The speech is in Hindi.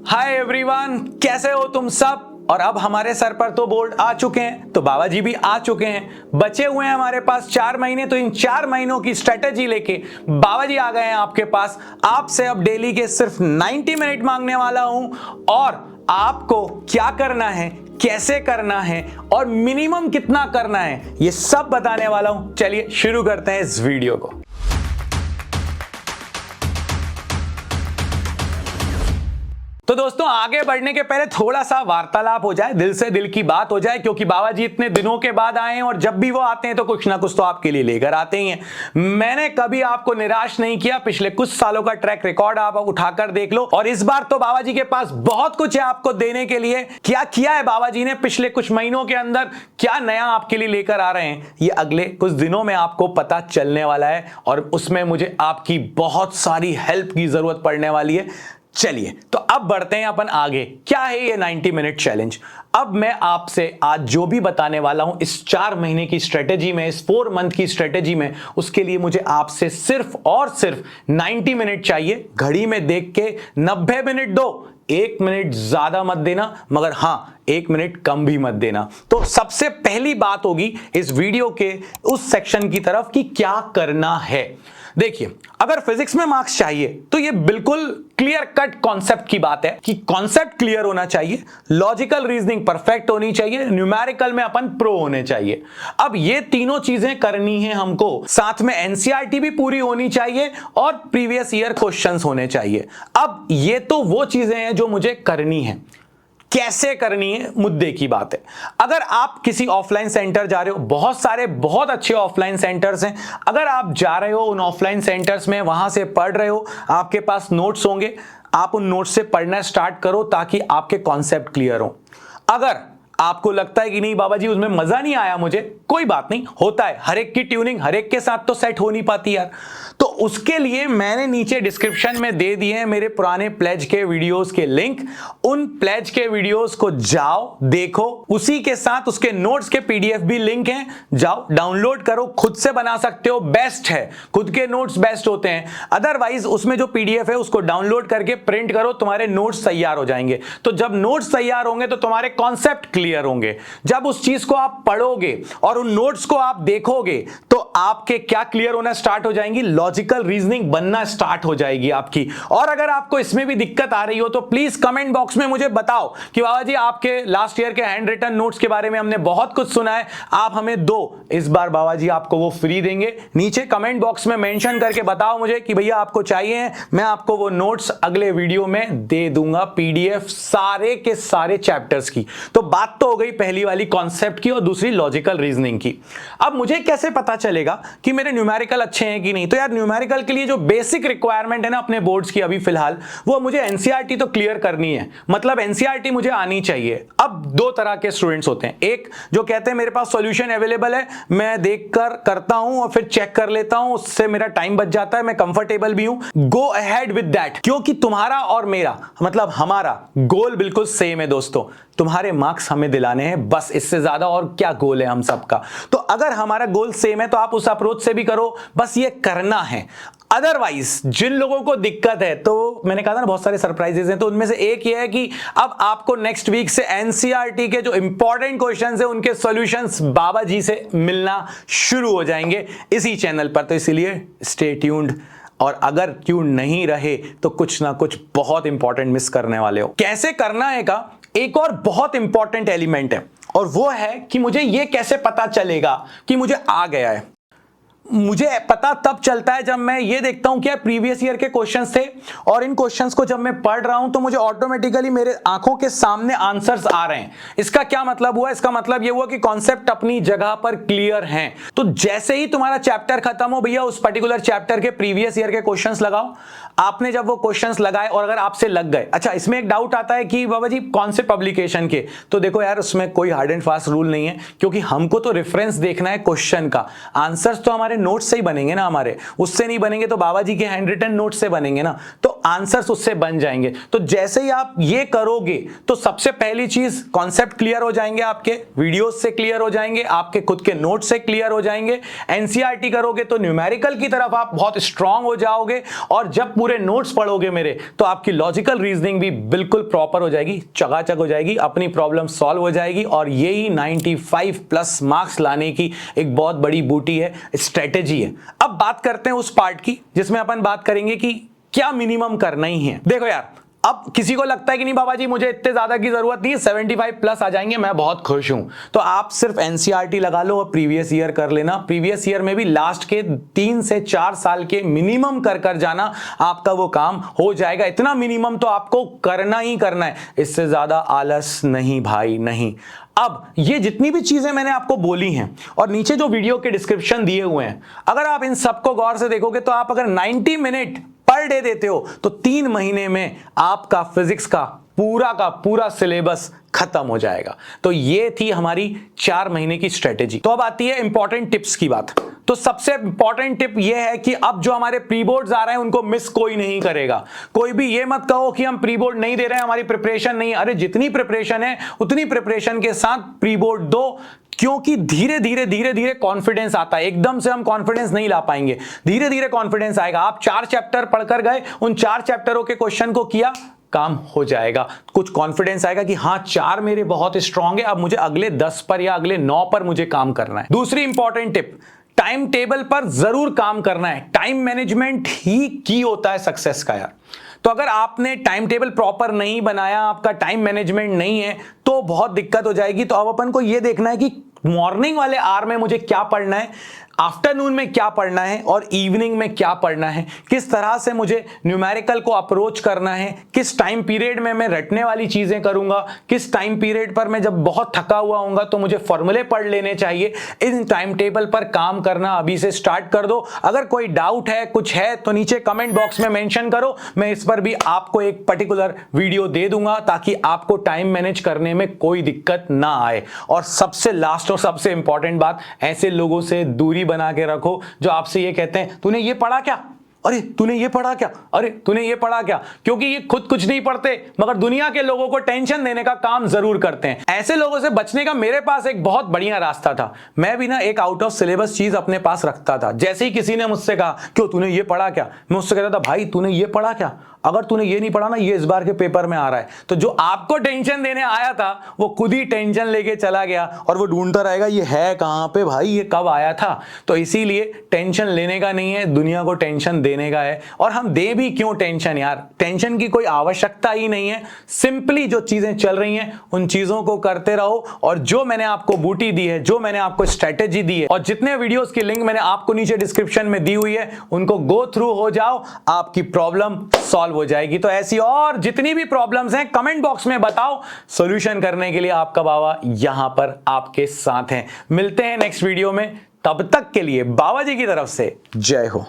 हाय एवरीवन, कैसे हो तुम सब। और अब हमारे सर पर तो बोर्ड आ चुके हैं, तो बाबा जी भी आ चुके हैं। बचे हुए हैं हमारे पास 4 महीने, तो इन 4 महीनों की स्ट्रेटेजी लेके बाबा जी आ गए हैं आपके पास। आपसे अब डेली के सिर्फ 90 मिनट मांगने वाला हूं और आपको क्या करना है, कैसे करना है और मिनिमम कितना करना है, ये सब बताने वाला हूं। चलिए शुरू करते हैं इस वीडियो को। तो दोस्तों, आगे बढ़ने के पहले थोड़ा सा वार्तालाप हो जाए, दिल से दिल की बात हो जाए, क्योंकि बाबा जी इतने दिनों के बाद आए हैं और जब भी वो आते हैं तो कुछ ना कुछ तो आपके लिए लेकर आते ही हैं। मैंने कभी आपको निराश नहीं किया। पिछले कुछ सालों का ट्रैक रिकॉर्ड आप उठाकर देख लो, और इस बार तो बाबा जी के पास बहुत कुछ है आपको देने के लिए। क्या किया है बाबा जी ने पिछले कुछ महीनों के अंदर, क्या नया आपके लिए लेकर आ रहे हैं, ये अगले कुछ दिनों में आपको पता चलने वाला है, और उसमें मुझे आपकी बहुत सारी हेल्प की जरूरत पड़ने वाली है। चलिए तो अब बढ़ते हैं अपन आगे। क्या है ये 90 मिनट चैलेंज। अब मैं आपसे आज जो भी बताने वाला हूं इस 4 महीने की स्ट्रेटेजी में, इस 4 मंथ की स्ट्रेटेजी में, उसके लिए मुझे आपसे सिर्फ और सिर्फ 90 मिनट चाहिए। घड़ी में देख के 90 मिनट दो, 1 मिनट ज्यादा मत देना, मगर हां 1 मिनट कम भी मत देना। तो सबसे पहली बात होगी इस वीडियो के उस सेक्शन की तरफ कि क्या करना है। देखिए, अगर फिजिक्स में मार्क्स चाहिए तो ये बिल्कुल क्लियर कट कॉन्सेप्ट की बात है कि कॉन्सेप्ट क्लियर होना चाहिए, लॉजिकल रीजनिंग परफेक्ट होनी चाहिए, न्यूमेरिकल में अपन प्रो होने चाहिए। अब ये तीनों चीजें करनी है हमको, साथ में एनसीईआरटी भी पूरी होनी चाहिए और प्रीवियस ईयर क्वेश्चंस होने चाहिए। अब ये तो वो चीजें हैं जो मुझे करनी है। कैसे करनी है, मुद्दे की बात है। अगर आप किसी ऑफलाइन सेंटर जा रहे हो, बहुत सारे बहुत अच्छे ऑफलाइन सेंटर्स हैं, अगर आप जा रहे हो उन ऑफलाइन सेंटर्स में, वहां से पढ़ रहे हो, आपके पास नोट्स होंगे, आप उन नोट्स से पढ़ना स्टार्ट करो ताकि आपके कॉन्सेप्ट क्लियर हो। अगर आपको लगता है कि नहीं बाबा जी उसमें मजा नहीं आया मुझे, कोई बात नहीं, होता है, हर एक की ट्यूनिंग हर एक के साथ तो सेट हो नहीं पाती यार। तो उसके लिए मैंने नीचे डिस्क्रिप्शन में दे दिए हैं मेरे पुराने प्लेज के वीडियोस के लिंक। उन प्लेज के वीडियोस को जाओ देखो, उसी के साथ उसके नोट्स के पीडीएफ भी लिंक हैं, जाओ डाउनलोड करो, खुद से बना सकते हो, बेस्ट है, खुद के नोट्स बेस्ट होते हैं। अदरवाइज उसमें जो पीडीएफ है उसको डाउनलोड करके प्रिंट करो, तुम्हारे नोट्स तैयार हो जाएंगे। तो जब नोट्स तैयार होंगे तो तुम्हारे कॉन्सेप्ट क्लियर होंगे। जब उस चीज को आप पढ़ोगे और उन नोट्स को आप देखोगे तो आपके क्या क्लियर होना स्टार्ट हो जाएंगी, लॉजिकल रीजनिंग बनना स्टार्ट हो जाएगी आपकी। और अगर आपको इसमें भी दिक्कत आ रही हो तो प्लीज कमेंट बॉक्स में मुझे बताओ कि बाबा जी आपके लास्ट ईयर के हैंड रिटन नोट्स के बारे में हमने बहुत कुछ सुना है, आप हमें दो, इस बार बाबा जी आपको वो फ्री देंगे। नीचे कमेंट बॉक्स में मेंशन करके बताओ मुझे कि भैया आपको चाहिए, मैं आपको वो नोट्स अगले वीडियो में दे दूंगा, पीडीएफ सारे के सारे चैप्टर्स की। तो बात तो हो गई पहली वाली कॉन्सेप्ट की और दूसरी लॉजिकल रीजनिंग की। अब मुझे कैसे पता चलेगा कि मेरे न्यूमेरिकल अच्छे हैं कि नहीं। तो यार न्यूमेरिकल के लिए जो बेसिक रिक्वायरमेंट है ना अपने बोर्ड्स की अभी फिलहाल, वो मुझे एनसीईआरटी तो क्लियर करनी है, मतलब एनसीईआरटी मुझे आनी चाहिए। अब 2 तरह के स्टूडेंट्स होते हैं, एक जो कहते हैं मेरे पास सॉल्यूशन अवेलेबल है, मैं देखकर करता हूं और फिर चेक कर लेता हूं, उससे मेरा टाइम बच जाता है, मैं कंफर्टेबल भी हूं, गो अहेड विद दैट। क्योंकि तुम्हारा और मेरा, मतलब हमारा गोल बिल्कुल सेम है दोस्तों, तुम्हारे मार्क्स हमें दिलाने हैं, बस इससे ज्यादा और क्या गोल है हम सबका। तो अगर हमारा गोल सेम है तो आप उस अप्रोच से भी करो, बस ये करना है। अदरवाइज जिन लोगों को दिक्कत है, तो मैंने कहा था ना बहुत सारे सरप्राइजेस हैं, तो उनमें से एक ये है कि अब आपको नेक्स्ट वीक से एनसीईआरटी के जो इंपॉर्टेंट क्वेश्चंस है उनके सॉल्यूशंस बाबा जी से मिलना शुरू हो जाएंगे इसी चैनल पर। तो इसीलिए स्टे ट्यून्ड, और अगर ट्यून नहीं रहे तो कुछ ना कुछ बहुत इंपॉर्टेंट मिस करने वाले हो। कैसे करना है का एक और बहुत इंपॉर्टेंट एलिमेंट है, और वो है कि मुझे ये कैसे पता चलेगा कि मुझे आ गया है। मुझे पता तब चलता है जब मैं ये देखता हूं कि प्रीवियस ईयर के क्वेश्चंस थे और इन क्वेश्चंस को जब मैं पढ़ रहा हूं तो मुझे ऑटोमेटिकली मेरे आंखों के सामने आंसर्स आ रहे हैं। इसका क्या मतलब हुआ, इसका मतलब ये हुआ कि कॉन्सेप्ट अपनी जगह पर क्लियर हैं। तो जैसे ही तुम्हारा चैप्टर खत्म हो, भैया उस पर्टिकुलर चैप्टर के प्रीवियस ईयर के क्वेश्चंस लगाओ। आपने जब वो क्वेश्चंस लगाए और अगर आपसे लग गए, अच्छा इसमें एक डाउट आता है कि बाबा जी कौन से पब्लिकेशन के, तो देखो यार उसमें कोई हार्ड एंड फास्ट रूल नहीं है, क्योंकि हमको तो रेफरेंस देखना है क्वेश्चन का, आंसर्स तो हमारे नोट से ही बनेंगे ना, हमारे उससे नहीं बनेंगे तो बाबा जी के हैंड रिटन नोट से बनेंगे ना, तो आंसर्स उससे बन जाएंगे। तो जैसे ही आप ये करोगे तो सबसे पहली चीज कॉन्सेप्ट क्लियर हो जाएंगे, आपके वीडियोस से क्लियर हो जाएंगे, आपके खुद के नोट से क्लियर हो जाएंगे। एनसीईआरटी करोगे तो न्यूमेरिकल की तरफ आप बहुत स्ट्रांग हो जाओगे, और जब पूरे पूरे नोट्स पढ़ोगे मेरे तो आपकी लॉजिकल रीजनिंग भी बिल्कुल प्रॉपर हो जाएगी, चकाचक हो जाएगी, अपनी प्रॉब्लम सॉल्व हो जाएगी और यही 95 प्लस मार्क्स लाने की एक बहुत बड़ी बूटी है, स्ट्रेटेजी है। अब बात करते हैं उस पार्ट की जिसमें अपन बात करेंगे कि क्या मिनिमम करना ही है। देखो यार, अब किसी को लगता है कि नहीं बाबा जी मुझे इतने ज्यादा की जरूरत नहीं है, 75 प्लस आ जाएंगे मैं बहुत खुश हूं, तो आप सिर्फ एनसीईआरटी लगा लो और प्रीवियस ईयर कर लेना। प्रीवियस ईयर में भी लास्ट के 3 से 4 साल के मिनिमम कर जाना, आपका वो काम हो जाएगा। इतना मिनिमम तो आपको करना ही करना है, इससे ज्यादा आलस नहीं भाई नहीं। अब ये जितनी भी चीजें मैंने आपको बोली हैं और नीचे जो वीडियो के डिस्क्रिप्शन दिए हुए हैं, अगर आप इन सबको गौर से देखोगे तो आप अगर 90 मिनट पर डे देते हो तो 3 महीने में आपका फिजिक्स का पूरा सिलेबस खत्म हो जाएगा। तो ये थी हमारी 4 महीने की स्ट्रेटेजी। तो अब आती है इंपॉर्टेंट टिप्स की बात। तो सबसे इंपॉर्टेंट टिप ये है कि अब जो हमारे प्री बोर्ड्स आ रहे हैं उनको मिस कोई नहीं करेगा। कोई भी ये मत कहो कि हम प्री बोर्ड नहीं दे रहे हैं, हमारी प्रिपरेशन नहीं है। अरे जितनी प्रिपरेशन है उतनी प्रिपरेशन के साथ प्री बोर्ड दो, क्योंकि धीरे धीरे कॉन्फिडेंस आता है। एकदम से हम कॉन्फिडेंस नहीं ला पाएंगे, धीरे धीरे कॉन्फिडेंस आएगा। आप 4 चैप्टर पढ़कर गए, उन 4 चैप्टरों के क्वेश्चन को किया, काम हो जाएगा। कुछ कॉन्फिडेंस आएगा कि हाँ 4 मेरे बहुत स्ट्रांग है, अब मुझे अगले 10 पर या अगले 9 पर मुझे काम करना है। दूसरी इंपॉर्टेंट टिप, टाइम टेबल पर जरूर काम करना है। टाइम मैनेजमेंट ही की होता है सक्सेस का यार। तो अगर आपने टाइम टेबल प्रॉपर नहीं बनाया, आपका टाइम मैनेजमेंट नहीं है, तो बहुत दिक्कत हो जाएगी। तो अब अपन को यह देखना है कि मॉर्निंग वाले आवर में मुझे क्या पढ़ना है, आफ्टरनून में क्या पढ़ना है और इवनिंग में क्या पढ़ना है, किस तरह से मुझे न्यूमेरिकल को अप्रोच करना है, किस टाइम पीरियड में मैं रटने वाली चीजें करूंगा, किस टाइम पीरियड पर मैं जब बहुत थका हुआ हूंगा तो मुझे फॉर्मूले पढ़ लेने चाहिए। इन टाइम टेबल पर काम करना अभी से स्टार्ट कर दो। अगर कोई डाउट है, कुछ है, तो नीचे कमेंट बॉक्स में मेंशन करो, मैं इस पर भी आपको एक पर्टिकुलर वीडियो दे दूंगा ताकि आपको टाइम मैनेज करने में कोई दिक्कत ना आए। और सबसे लास्ट और सबसे इंपॉर्टेंट बात, ऐसे लोगों से दूरी बना के रखो जो आपसे ये कहते हैं तूने ये पढ़ा क्या, अरे तूने ये पढ़ा क्या, अरे तूने ये पढ़ा क्या, क्योंकि ये खुद कुछ नहीं पढ़ते मगर दुनिया के लोगों को टेंशन देने का काम जरूर करते हैं। ऐसे लोगों से बचने का मेरे पास एक बहुत बढ़िया रास्ता था। मैं भी ना एक आउट ऑफ सिलेबस चीज अपने पास रखता था। जैसे ही किसी ने मुझसे कहा क्यों तूने ये पढ़ा क्या, मैं उससे कहता था भाई तूने ये पढ़ा क्या, अगर तूने ये नहीं पढ़ा ना ये इस बार के पेपर में आ रहा है। तो जो आपको टेंशन देने आया था वो खुद ही टेंशन लेके चला गया और वो ढूंढता रहेगा ये है कहां पे भाई, ये कब आया था। तो इसीलिए टेंशन लेने का नहीं है, दुनिया को टेंशन देने का है। और हम दे भी क्यों टेंशन यार, टेंशन की कोई आवश्यकता ही नहीं है। सिंपली जो चीजें चल रही हैं उन चीजों को करते रहो। और जो मैंने आपको बूटी दी है, जो मैंने आपको स्ट्रेटेजी दी है और जितने वीडियोस की लिंक मैंने आपको नीचे डिस्क्रिप्शन में दी हुई है उनको गो थ्रू हो जाओ, आपकी प्रॉब्लम सॉल्व हो जाएगी। तो ऐसी और जितनी भी प्रॉब्लम्स हैं कमेंट बॉक्स में बताओ, सॉल्यूशन करने के लिए आपका बाबा यहां पर आपके साथ हैं। मिलते हैं नेक्स्ट वीडियो में, तब तक के लिए बाबा जी की तरफ से जय हो।